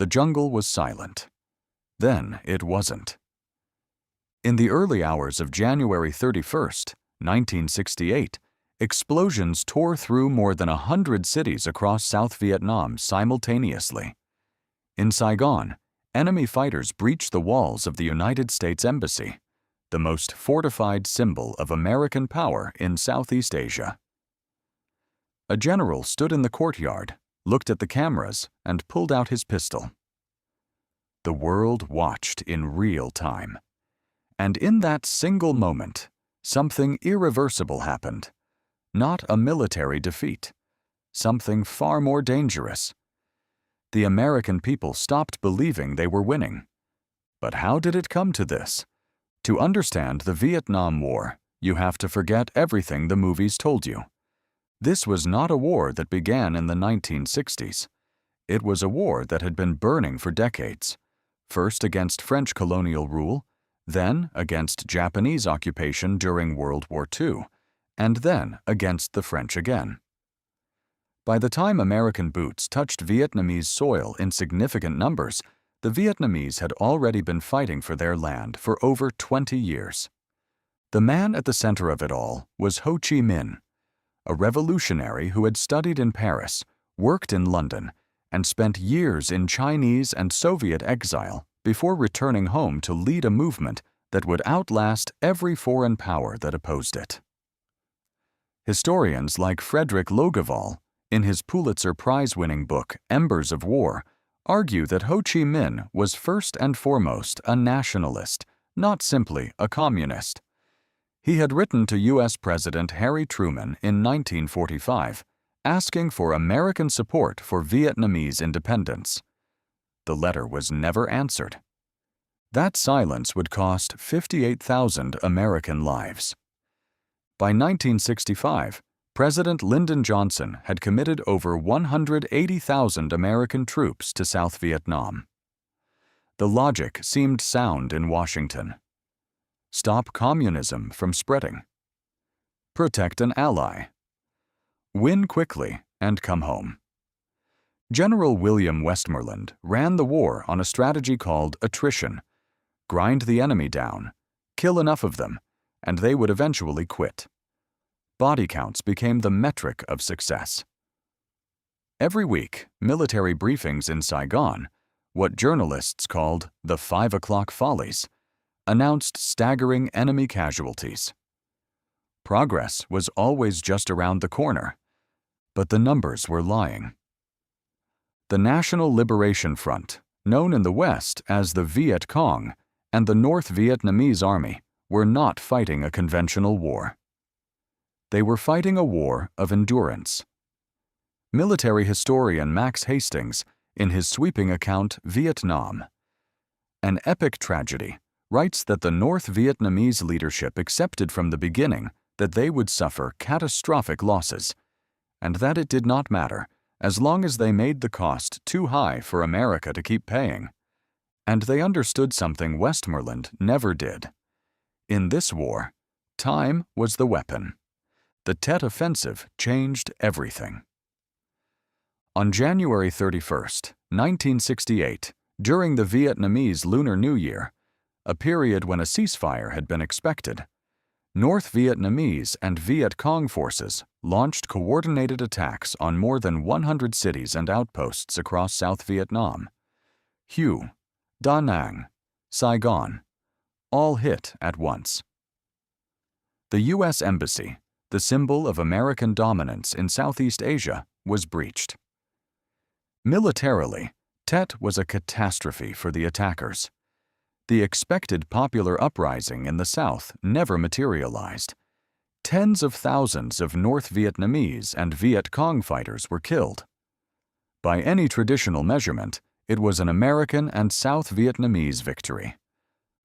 the jungle was silent. Then it wasn't. In the early hours of January 31st, 1968, explosions tore through more than 100 cities across South Vietnam simultaneously. In Saigon, enemy fighters breached the walls of the United States Embassy, the most fortified symbol of American power in Southeast Asia. A general stood in the courtyard, looked at the cameras, and pulled out his pistol. The world watched in real time. And in that single moment, something irreversible happened. Not a military defeat. Something far more dangerous. The American people stopped believing they were winning. But how did it come to this? To understand the Vietnam War, you have to forget everything the movies told you. This was not a war that began in the 1960s. It was a war that had been burning for decades, first against French colonial rule, then against Japanese occupation during World War II, and then against the French again. By the time American boots touched Vietnamese soil in significant numbers, the Vietnamese had already been fighting for their land for over 20 years. The man at the center of it all was Ho Chi Minh, a revolutionary who had studied in Paris, worked in London, and spent years in Chinese and Soviet exile before returning home to lead a movement that would outlast every foreign power that opposed it. Historians like Fredrik Logevall, in his Pulitzer Prize-winning book Embers of War, argue that Ho Chi Minh was first and foremost a nationalist, not simply a communist. He had written to U.S. President Harry Truman in 1945, asking for American support for Vietnamese independence. The letter was never answered. That silence would cost 58,000 American lives. By 1965, President Lyndon Johnson had committed over 180,000 American troops to South Vietnam. The logic seemed sound in Washington. Stop communism from spreading. Protect an ally. Win quickly and come home. General William Westmoreland ran the war on a strategy called attrition. Grind the enemy down, kill enough of them, and they would eventually quit. Body counts became the metric of success. Every week, military briefings in Saigon, what journalists called the 5 o'clock follies, announced staggering enemy casualties. Progress was always just around the corner, but the numbers were lying. The National Liberation Front, known in the West as the Viet Cong, and the North Vietnamese Army were not fighting a conventional war. They were fighting a war of endurance. Military historian Max Hastings, in his sweeping account Vietnam, An Epic Tragedy, writes that the North Vietnamese leadership accepted from the beginning that they would suffer catastrophic losses, and that it did not matter as long as they made the cost too high for America to keep paying. And they understood something Westmoreland never did. In this war, time was the weapon. The Tet Offensive changed everything. On January 31st, 1968, during the Vietnamese Lunar New Year, a period when a ceasefire had been expected, North Vietnamese and Viet Cong forces launched coordinated attacks on more than 100 cities and outposts across South Vietnam. Hue, Da Nang, Saigon, all hit at once. The U.S. Embassy, the symbol of American dominance in Southeast Asia, was breached. Militarily, Tet was a catastrophe for the attackers. The expected popular uprising in the South never materialized. Tens of thousands of North Vietnamese and Viet Cong fighters were killed. By any traditional measurement, it was an American and South Vietnamese victory.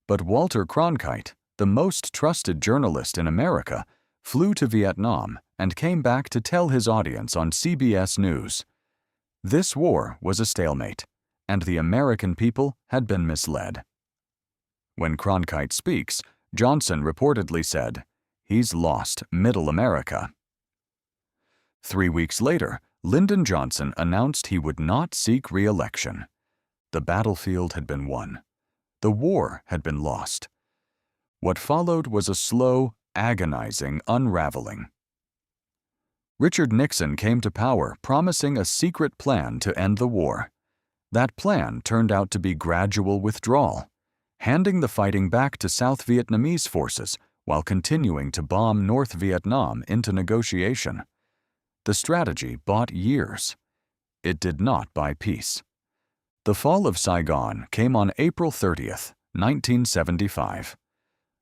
But Walter Cronkite, the most trusted journalist in America, flew to Vietnam and came back to tell his audience on CBS News. This war was a stalemate, and the American people had been misled. When Cronkite speaks, Johnson reportedly said, "He's lost Middle America." 3 weeks later, Lyndon Johnson announced he would not seek re-election. the battlefield had been won. The war had been lost. What followed was a slow, agonizing unraveling. Richard Nixon came to power promising a secret plan to end the war. That plan turned out to be gradual withdrawal, handing the fighting back to South Vietnamese forces while continuing to bomb North Vietnam into negotiation. The strategy bought years. It did not buy peace. The fall of Saigon came on April 30th, 1975.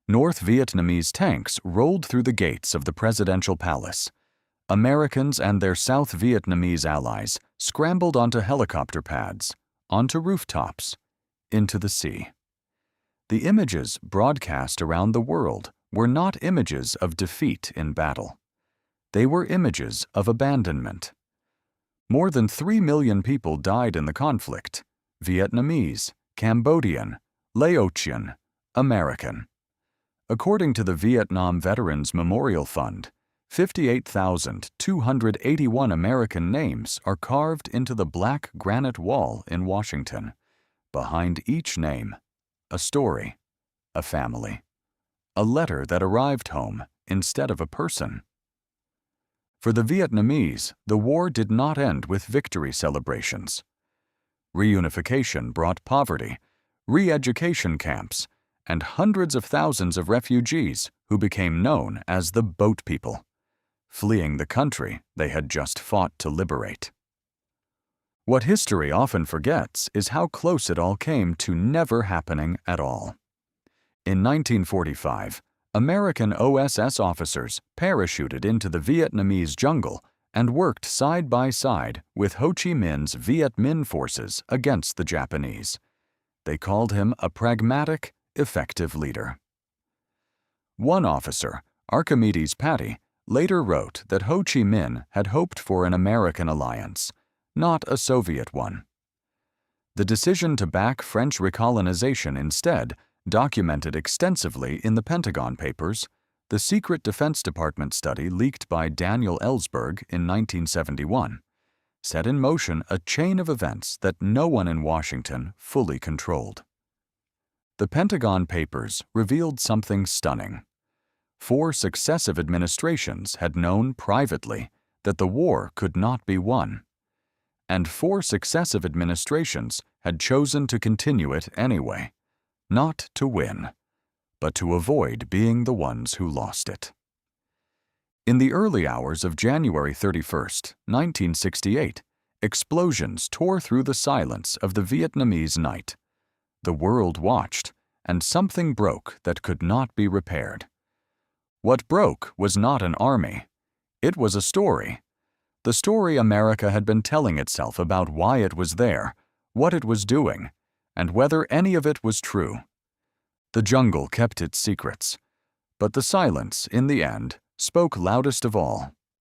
North Vietnamese tanks rolled through the gates of the presidential palace. Americans and their South Vietnamese allies scrambled onto helicopter pads, onto rooftops, into the sea. The images broadcast around the world were not images of defeat in battle. They were images of abandonment. More than 3 million people died in the conflict: Vietnamese, Cambodian, Laotian, American. According to the Vietnam Veterans Memorial Fund, 58,281 American names are carved into the black granite wall in Washington. Behind each name, a story, a family, a letter that arrived home instead of a person. For the Vietnamese, the war did not end with victory celebrations. Reunification brought poverty, re-education camps, and hundreds of thousands of refugees who became known as the Boat People, fleeing the country they had just fought to liberate. What history often forgets is how close it all came to never happening at all. In 1945, American OSS officers parachuted into the Vietnamese jungle and worked side by side with Ho Chi Minh's Viet Minh forces against the Japanese. They called him a pragmatic, effective leader. One officer, Archimedes Patty, later wrote that Ho Chi Minh had hoped for an American alliance, not a Soviet one. The decision to back French recolonization instead, documented extensively in the Pentagon Papers, the secret Defense Department study leaked by Daniel Ellsberg in 1971, set in motion a chain of events that no one in Washington fully controlled. The Pentagon Papers revealed something stunning. 4 successive administrations had known privately that the war could not be won, and 4 successive administrations had chosen to continue it anyway, not to win, but to avoid being the ones who lost it. In the early hours of January 31st, 1968, explosions tore through the silence of the Vietnamese night. The world watched, and something broke that could not be repaired. What broke was not an army. It was a story. The story America had been telling itself about why it was there, what it was doing, and whether any of it was true. The jungle kept its secrets, but the silence, in the end, spoke loudest of all.